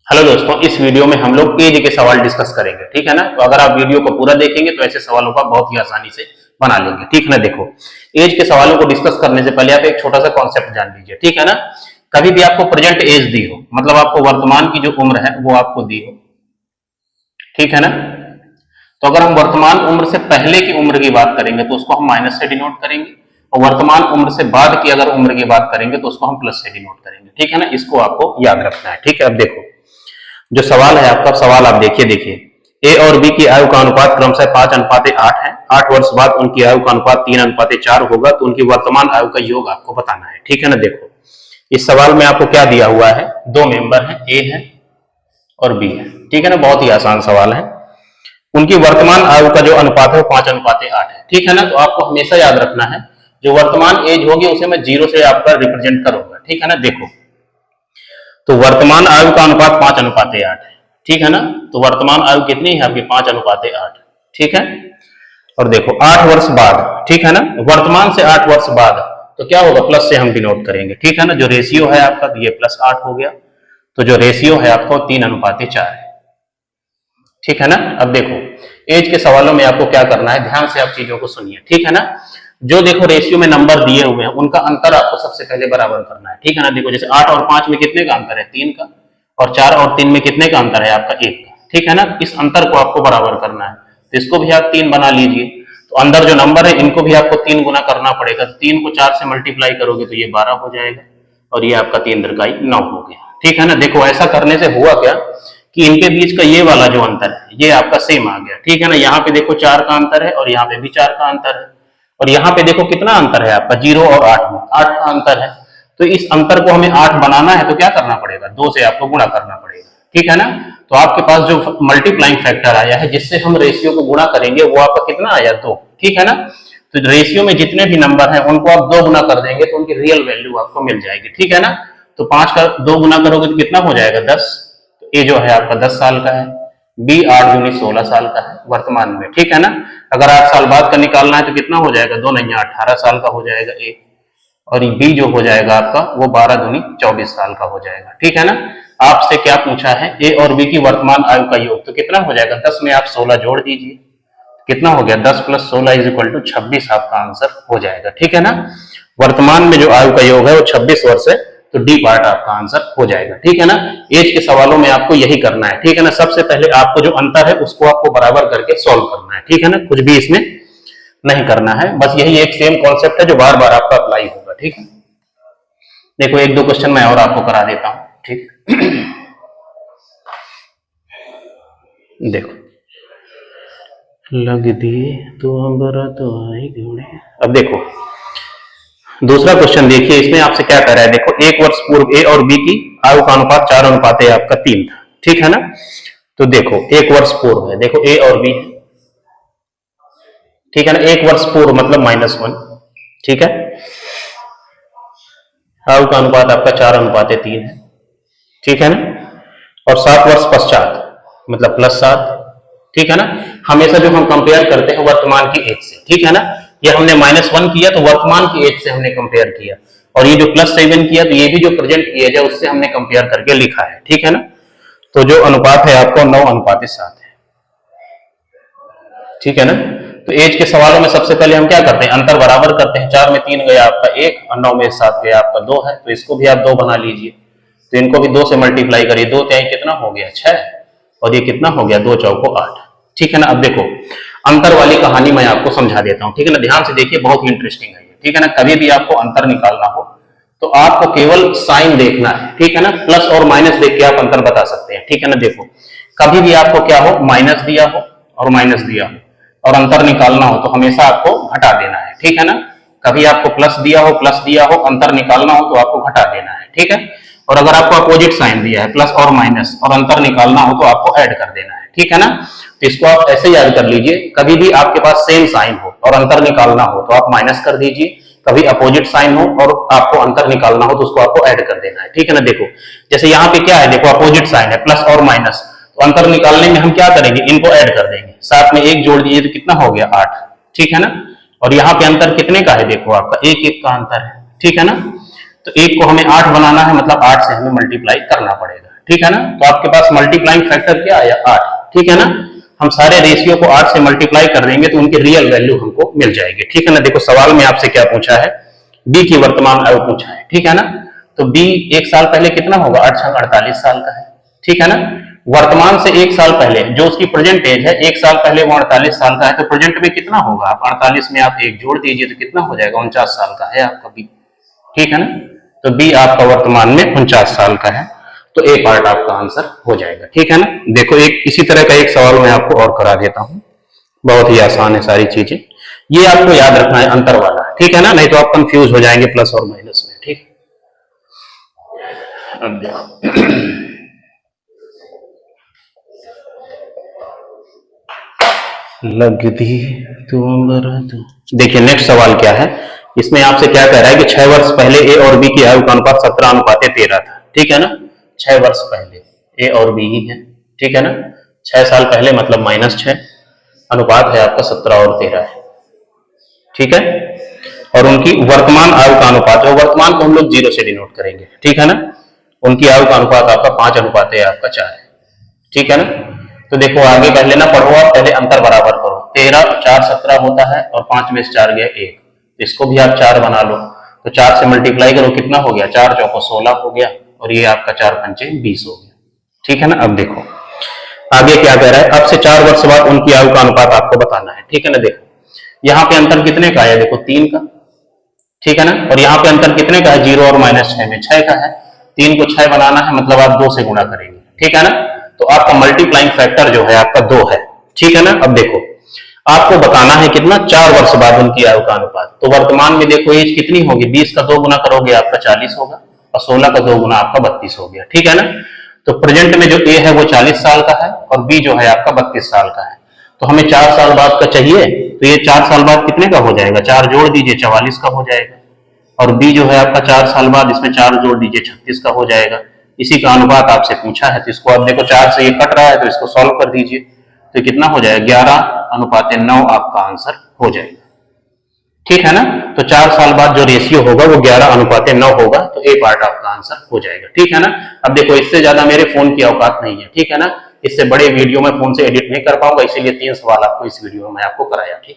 Hello दोस्तों, इस video में हम लोग एज के सवाल डिस्कस करेंगे। ठीक है ना। तो अगर आप वीडियो को पूरा देखेंगे तो ऐसे सवालों का बहुत ही आसानी से बना लेंगे। ठीक है ना। देखो, एज के सवालों को डिस्कस करने से पहले आप एक छोटा सा कॉन्सेप्ट जान लीजिए। ठीक है ना। कभी भी आपको प्रेजेंट एज दी हो, मतलब आपको वर्तमान की जो उम्र है वो आपको दी हो, ठीक है ना। तो अगर हम वर्तमान उम्र से पहले की उम्र की बात करेंगे तो उसको हम माइनस से डिनोट करेंगे, और वर्तमान उम्र से बाद की अगर उम्र की बात करेंगे तो उसको हम प्लस से डिनोट करेंगे। ठीक है ना। इसको आपको याद रखना है। ठीक है। अब देखो, जो सवाल है आपका, सवाल आप देखिए ए और बी की आयु का अनुपात क्रमशः 5:8 है। 8 वर्ष बाद उनकी आयु का अनुपात 3:4 होगा, तो उनकी वर्तमान आयु का योग आपको बताना है। ठीक है ना। देखो, इस सवाल में आपको क्या दिया हुआ है, दो मेंबर है, ए है और बी है। ठीक है ना। बहुत ही आसान सवाल है। उनकी वर्तमान आयु का जो अनुपात है वो 5:8 है। ठीक है ना। तो आपको हमेशा याद रखना है, जो वर्तमान एज होगी उसे मैं 0 से आपका रिप्रेजेंट करूंगा। ठीक है ना। देखो, तो वर्तमान आयु का अनुपात 5:8 है। ठीक है ना। तो वर्तमान आयु कितनी है आपकी, 5:8। ठीक है। और देखो 8 वर्ष बाद, ठीक है ना, वर्तमान से 8 वर्ष बाद तो क्या होगा, प्लस से हम डिनोट करेंगे। ठीक है ना। जो रेशियो है आपका, तो ये +8 हो गया, तो जो रेशियो है आपको 3:4 है। ठीक है ना। अब देखो, एज के सवालों में आपको क्या करना है, ध्यान से आप चीजों को सुनिए। ठीक है ना। जो देखो रेशियो में नंबर दिए हुए हैं उनका अंतर आपको सबसे पहले बराबर करना है। ठीक है ना। देखो, जैसे 8 और 5 में कितने का अंतर है, 3 का, और 4 और 3 में कितने का अंतर है आपका, 1 का। ठीक है ना। इस अंतर को आपको बराबर करना है, तो इसको भी आप 3 बना लीजिए। तो अंदर जो नंबर है इनको भी आपको 3 गुना करना पड़ेगा। 3 को 4 से मल्टीप्लाई करोगे तो ये 12 हो जाएगा, और ये आपका 3 दरकाई 9 हो गया। ठीक है ना। देखो, ऐसा करने से हुआ क्या कि इनके बीच का ये वाला जो अंतर है ये आपका सेम आ गया। ठीक है ना। यहाँ पे देखो 4 का अंतर है और यहाँ पे भी 4 का अंतर है, और यहाँ पे देखो कितना अंतर है आपका, 0 और 8 में 8 का अंतर है। तो इस अंतर को हमें 8 बनाना है तो क्या करना पड़ेगा, 2 से आपको गुणा करना पड़ेगा। ठीक है ना। तो आपके पास जो मल्टीप्लाइंग फैक्टर आया है जिससे हम रेशियो को गुणा करेंगे वो आपका कितना आया, 2। ठीक है ना। तो रेशियो में जितने भी नंबर हैं उनको आप 2 गुना कर देंगे तो उनकी रियल वैल्यू आपको मिल जाएगी। ठीक है ना। तो 5 का 2 गुना करोगे तो कितना हो जाएगा, 10। तो ये जो है आपका 10 साल का है। बी 8 दूनी 16 साल का है वर्तमान में। ठीक है ना। अगर 8 साल बाद का निकालना है तो कितना हो जाएगा, 2 नहीं 18 साल का हो जाएगा ए, और बी जो हो जाएगा आपका वो 12 दूनी 24 साल का हो जाएगा। ठीक है ना। आपसे क्या पूछा है, ए और बी की वर्तमान आयु का योग, तो कितना हो जाएगा, 10 में आप 16 जोड़ दीजिए, कितना हो गया, 10 + 16 = 26 आपका आंसर हो जाएगा। ठीक है ना। वर्तमान में जो आयु का योग है वो 26 वर्ष है, तो डी पार्ट आपका आंसर हो जाएगा। ठीक है ना। एज के सवालों में आपको यही करना है। ठीक है ना। सबसे पहले आपको जो अंतर है उसको आपको बराबर करके सॉल्व करना है। ठीक है ना। कुछ भी इसमें नहीं करना है, बस यही एक सेम कॉन्सेप्ट है जो बार बार आपका अप्लाई होगा। ठीक है। देखो, 1-2 क्वेश्चन मैं और आपको करा देता हूं। ठीक देखो, लग दिए तो हमारा तो आई घोड़े। अब देखो दूसरा क्वेश्चन देखिए, इसमें आपसे क्या कर रहा है, देखो 1 वर्ष पूर्व ए और बी की आयु का अनुपात 4:3 आपका 3 था। ठीक है ना। तो देखो 1 वर्ष पूर्व है, देखो ए और बी, ठीक है ना। 1 वर्ष पूर्व मतलब -1। ठीक है। आयु का अनुपात आपका 4:3 है। ठीक है ना। और 7 वर्ष पश्चात मतलब +7। ठीक है ना। हमेशा जो हम कंपेयर करते हैं वर्तमान की एज से। ठीक है ना। ये हमने -1 किया तो वर्तमान की एज से हमने कंपेयर किया, और ये जो +7 किया तो ये भी जो प्रेजेंट की एज है उससे हमने कंपेयर करके लिखा है। ठीक है ना। तो जो अनुपात है आपको 9:7 है। ठीक है ना। तो एज के सवालों में सबसे पहले हम क्या करते हैं, अंतर बराबर करते हैं। 4 में 3 गया आपका 1, और 9 में 7 गया आपका 2 है, तो इसको भी आप 2 बना लीजिए। तो इनको भी 2 से मल्टीप्लाई करिए, 2 3 कितना हो गया, 6, और ये कितना हो गया, 2 चौको 8। ठीक है ना। अब देखो अंतर वाली कहानी मैं आपको समझा देता हूं। ठीक है ना। ध्यान से देखिए, बहुत ही इंटरेस्टिंग है। ठीक है ना। कभी भी आपको अंतर निकालना हो तो आपको केवल साइन देखना है। ठीक है ना। प्लस और माइनस देख के आप अंतर बता सकते हैं। ठीक है ना। देखो, कभी भी आपको क्या हो, माइनस दिया हो और माइनस दिया हो और अंतर निकालना हो तो हमेशा आपको घटा देना है। ठीक है ना। कभी आपको प्लस दिया हो, अंतर निकालना हो तो आपको घटा देना है। ठीक है। और अगर आपको अपोजिट साइन दिया है, प्लस और माइनस, और अंतर निकालना हो तो आपको ऐड कर देना है। ठीक है ना। तो इसको आप ऐसे याद कर लीजिए, कभी भी आपके पास सेम साइन हो और अंतर निकालना हो तो आप माइनस कर दीजिए, कभी अपोजिट साइन हो और आपको अंतर निकालना हो तो उसको आपको ऐड कर देना है। ठीक है ना। देखो जैसे यहाँ पे क्या है, देखो अपोजिट साइन है, प्लस और माइनस, तो अंतर निकालने में हम क्या करेंगे, इनको ऐड कर देंगे, साथ में 1 जोड़ दीजिए तो कितना हो गया, 8। ठीक है ना। और यहाँ पे अंतर कितने का है, देखो आपका 1-1 का अंतर है। ठीक है ना। तो 1 को हमें 8 बनाना है, मतलब 8 से हमें मल्टीप्लाई करना पड़ेगा, ठीक है ना। तो आपके पास मल्टीप्लाइंग फैक्टर क्या आया, 8, ठीक है ना। हम सारे रेशियो को 8 से मल्टीप्लाई कर देंगे तो उनकी रियल वैल्यू हमको मिल जाएगी, ठीक है ना। देखो सवाल में आपसे क्या पूछा है, बी की वर्तमान आयु पूछा है, ठीक है ना। तो बी 1 साल पहले कितना होगा, 8 छंग 48 साल का है, ठीक है ना। वर्तमान से 1 साल पहले जो उसकी प्रेजेंट एज है, 1 साल पहले वो 48 साल का है, तो प्रेजेंट में कितना होगा, आप 48 में आप 1 जोड़ दीजिए तो कितना हो जाएगा, 49 साल का है आपका बी, ठीक है ना। तो बी आपका वर्तमान में 49 साल का है, तो ए पार्ट आपका आंसर हो जाएगा, ठीक है ना। देखो एक इसी तरह का एक सवाल मैं आपको और करा देता हूं, बहुत ही आसान है सारी चीजें, ये आपको याद रखना है अंतर वाला, ठीक है ना, नहीं तो आप कंफ्यूज हो जाएंगे प्लस और माइनस में, ठीक। अब देखो लगती देखिए नेक्स्ट सवाल क्या है, इसमें आपसे क्या कह रहा है कि 6 वर्ष पहले ए और बी की आयु का अनुपात 17:13 था, ठीक है ना। 6 वर्ष पहले ए और बी ही है, ठीक है ना। 6 साल पहले मतलब -6, अनुपात है आपका 17 और 13 है, ठीक है। और उनकी वर्तमान आयु का अनुपात है, वर्तमान को हम लोग 0 से डिनोट करेंगे, ठीक है ना। उनकी आयु का अनुपात आपका 5:4 है, ठीक है ना। तो देखो आगे कर लेना, पढ़ो आप, पहले अंतर बराबर करो, 13 4 17 होता है और 5 में से 4 गया 1, इसको भी आप 4 बना लो, तो 4 से मल्टीप्लाई करो कितना हो गया, 4 चौको 16 हो गया, और ये आपका 4 पंचे 20 हो गया, ठीक है ना। अब देखो आगे क्या कह रहा है, अब से 4 वर्ष बाद उनकी आयु का अनुपात आपको बताना है, ठीक है ना। देखो यहाँ पे अंतर कितने का है, देखो 3 का, ठीक है ना। और यहाँ पे अंतर कितने का है, 0 और -6 में 6 का है, 3 को 6 बनाना है, मतलब आप 2 से गुणा करेंगे, ठीक है ना। तो आपका मल्टीप्लाइंग फैक्टर जो है आपका 2 है, ठीक है ना। अब देखो आपको बताना है कितना, 4 वर्ष बाद उनकी आयु का अनुपात, तो वर्तमान में देखो एज कितनी होगी, 20 का 2 गुना करोगे आपका 40 होगा, और 16 का 2 गुना आपका 32 हो गया, ठीक है ना। तो प्रेजेंट में जो ए है वो 40 साल का है और बी जो है आपका 32 साल का है, तो हमें 4 साल बाद का चाहिए, तो ये 4 साल बाद कितने का हो जाएगा, 4 जोड़ दीजिए 44 का हो जाएगा, और बी जो है आपका 4 साल बाद इसमें 4 जोड़ दीजिए 36 का हो जाएगा। इसी का अनुपात आपसे पूछा है, तो इसको आप देखो 4 से ये कट रहा है तो इसको सॉल्व कर दीजिए, तो कितना हो जाएगा, 11:9 आपका आंसर हो जाएगा, ठीक है ना। तो 4 साल बाद जो रेशियो होगा वो 11:9 होगा, तो ए पार्ट आपका आंसर हो जाएगा, ठीक है ना। अब देखो इससे ज्यादा मेरे फोन की औकात नहीं है, ठीक है ना, इससे बड़े वीडियो में फोन से एडिट नहीं कर पाऊंगा, इसीलिए 3 सवाल आपको इस वीडियो में मैं आपको कराया, ठीक।